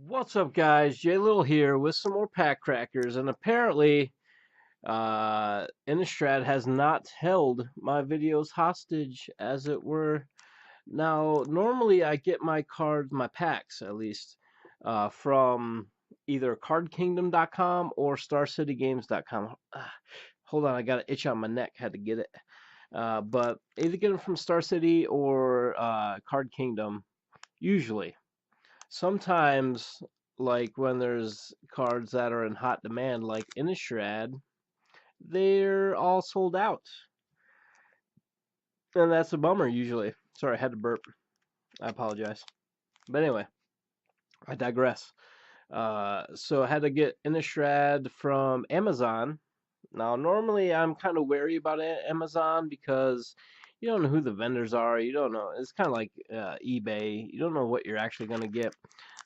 What's up, guys? J Little here with some more PackCrackers, and apparently, Innistrad has not held my videos hostage, as it were. Now, normally I get my cards, my packs at least, from either CardKingdom.com or StarCityGames.com. Hold on, I got an itch on my neck. Had to get it. But either get them from Star City or Card Kingdom, usually. Sometimes, like when there's cards that are in hot demand, like Innistrad, they're all sold out, and that's a bummer usually. Sorry, I had to burp. I apologize. But anyway, I digress. So I had to get Innistrad from Amazon. Now, normally I'm kind of wary about Amazon because you don't know who the vendors are. You don't know. It's kind of like eBay. You don't know what you're actually going to get.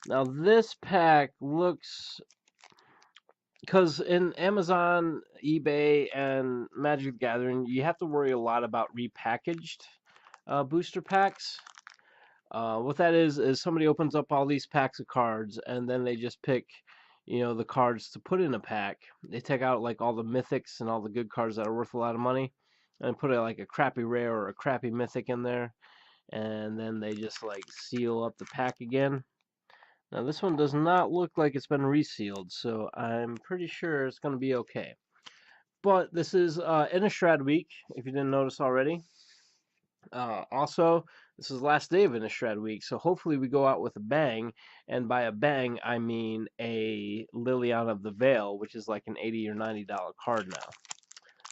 Now, this pack looks, because in Amazon, eBay, and Magic the Gathering, you have to worry a lot about repackaged booster packs. What that is somebody opens up all these packs of cards, and then they just pick, the cards to put in a pack. They take out like all the mythics and all the good cards that are worth a lot of money, and put like a crappy rare or a crappy mythic in there, and then they just like seal up the pack again. Now this one does not look like it's been resealed, so I'm pretty sure it's going to be okay. But this is Innistrad week, if you didn't notice already. Also, this is the last day of Innistrad week, so hopefully we go out with a bang. And by a bang, I mean a Liliana of the Veil, which is like an $80 or $90 card now.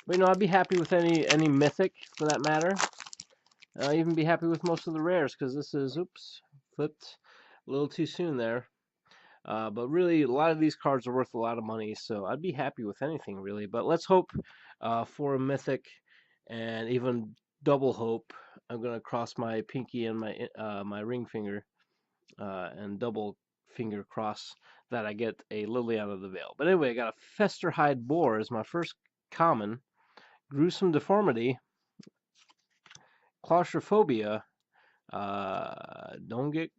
But I'd be happy with any mythic for that matter. I'll even be happy with most of the rares because this is, oops, flipped a little too soon there. But really, a lot of these cards are worth a lot of money, so I'd be happy with anything, really. But let's hope for a mythic, and even double hope. I'm going to cross my pinky and my ring finger and double finger cross that I get a Liliana of the Veil. But anyway, I got a Festerhide Boar as my first common. Gruesome Deformity. Claustrophobia. Don't get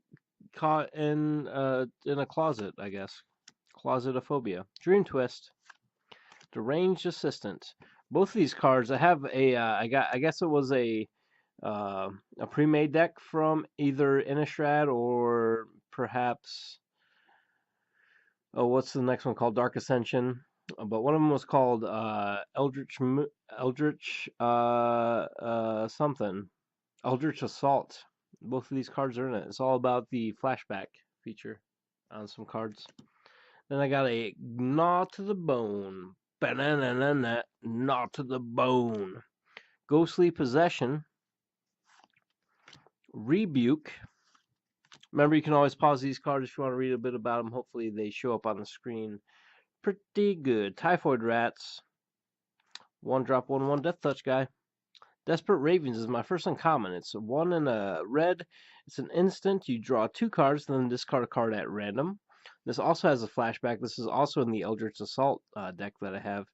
caught in a closet, I guess. Closetophobia. Dream Twist. Deranged Assistant. Both of these cards, I have I guess it was a pre-made deck from either Innistrad or perhaps, oh, what's the next one called? Dark Ascension. But one of them was called Eldritch something. Eldritch Assault. Both of these cards are in it. It's all about the flashback feature on some cards. Then I got a Gnaw to the Bone. Banana, Gnaw to the Bone. Ghostly Possession. Rebuke. Remember, you can always pause these cards if you want to read a bit about them. Hopefully, they show up on the screen pretty good. Typhoid Rats. 1-drop, 1/1 Death Touch guy. Desperate Ravens is my first uncommon. It's 1 and a red. It's an instant. You draw 2 cards, then discard a card at random. This also has a flashback. This is also in the Eldritch Assault deck that I have.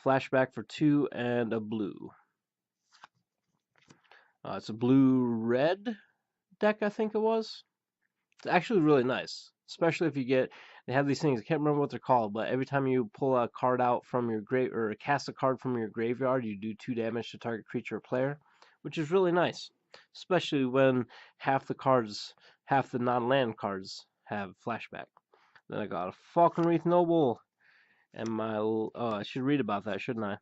Flashback for 2 and a blue. It's a blue-red deck, I think it was. It's actually really nice, especially if you get, they have these things, I can't remember what they're called, but every time you pull a card out from your grave, or cast a card from your graveyard, you do 2 damage to target creature or player, which is really nice, especially when half the non-land cards have flashback. Then I got a Falconwreath Noble, and I should read about that, shouldn't I?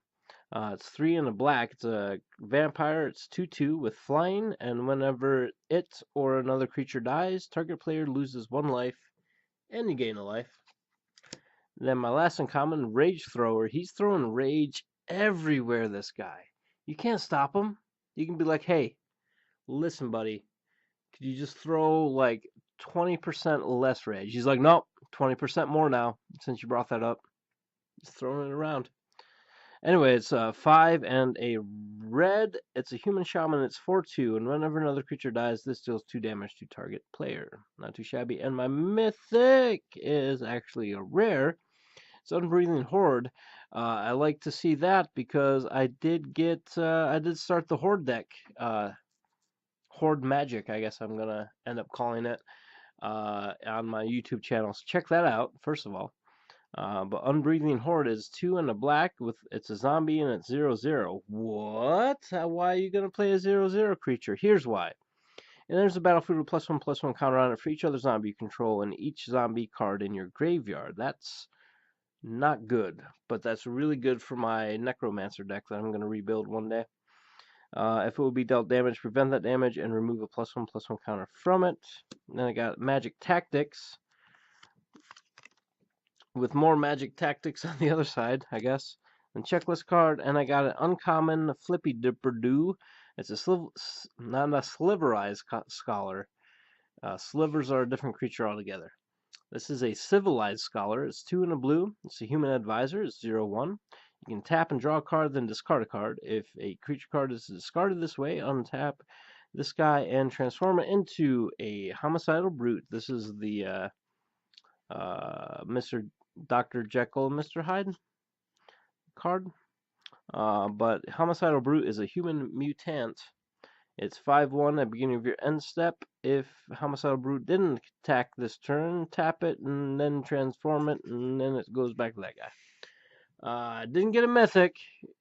It's 3 and a black. It's a vampire. It's 2/2 with flying, and whenever it or another creature dies, target player loses 1 life, and you gain a life. Then my last uncommon, Rage Thrower. He's throwing rage everywhere, this guy. You can't stop him. You can be like, hey, listen, buddy, could you just throw like 20% less rage? He's like, nope, 20% more now, since you brought that up. Just throwing it around. Anyway, it's 5 and a red. It's a human shaman. It's 4/2, and whenever another creature dies, this deals 2 damage to target player. Not too shabby. And my mythic is actually a rare. It's Unbreathing Horde. I like to see that because I did start the Horde deck. Horde Magic, I guess I'm gonna end up calling it. on my YouTube channel. So check that out, first of all. But Unbreathing Horde is 2 and a black with it's a zombie and it's 0/0. What? Why are you gonna play a 0/0 creature? Here's why. And there's a battlefield with +1/+1 counter on it for each other zombie you control and each zombie card in your graveyard. That's not good, but that's really good for my Necromancer deck that I'm going to rebuild one day. If it will be dealt damage, prevent that damage and remove a +1/+1 counter from it. Then I got Magic Tactics with more Magic Tactics on the other side, I guess. And checklist card, and I got an uncommon Flippy Dipper Doo. It's not a sliverized scholar. Slivers are a different creature altogether. This is a civilized scholar. It's 2 and a blue. It's a human advisor. It's 0/1. You can tap and draw a card, then discard a card. If a creature card is discarded this way, untap this guy and transform it into a homicidal brute. This is the Mr. Dr. Jekyll and Mr. Hyde card. But homicidal brute is a human mutant. It's 5/1 at the beginning of your end step. If Homicidal Brute didn't attack this turn, tap it and then transform it, and then it goes back to that guy. I didn't get a mythic.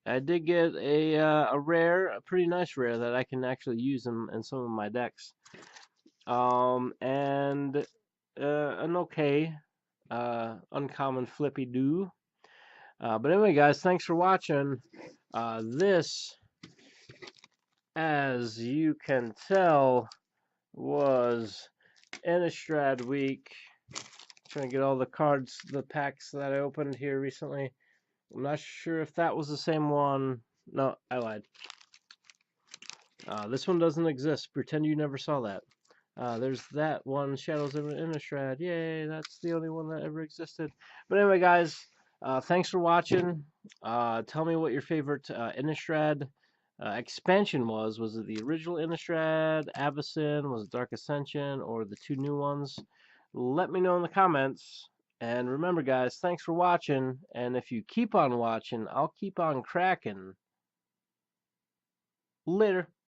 I did get a rare, a pretty nice rare that I can actually use in some of my decks. And an okay uncommon Flippy Doo. But anyway, guys, thanks for watching. This, as you can tell, was Innistrad week. Trying to get all the cards, the packs that I opened here recently. I'm not sure if that was the same one. No, I lied. This one doesn't exist. Pretend you never saw that. There's that one, Shadows of Innistrad. Yay, that's the only one that ever existed. But anyway, guys, thanks for watching. Tell me what your favorite Innistrad expansion was. Was it the original Innistrad, Avacyn, was it Dark Ascension, or the 2 new ones? Let me know in the comments. And remember, guys, thanks for watching. And if you keep on watching, I'll keep on cracking. Later.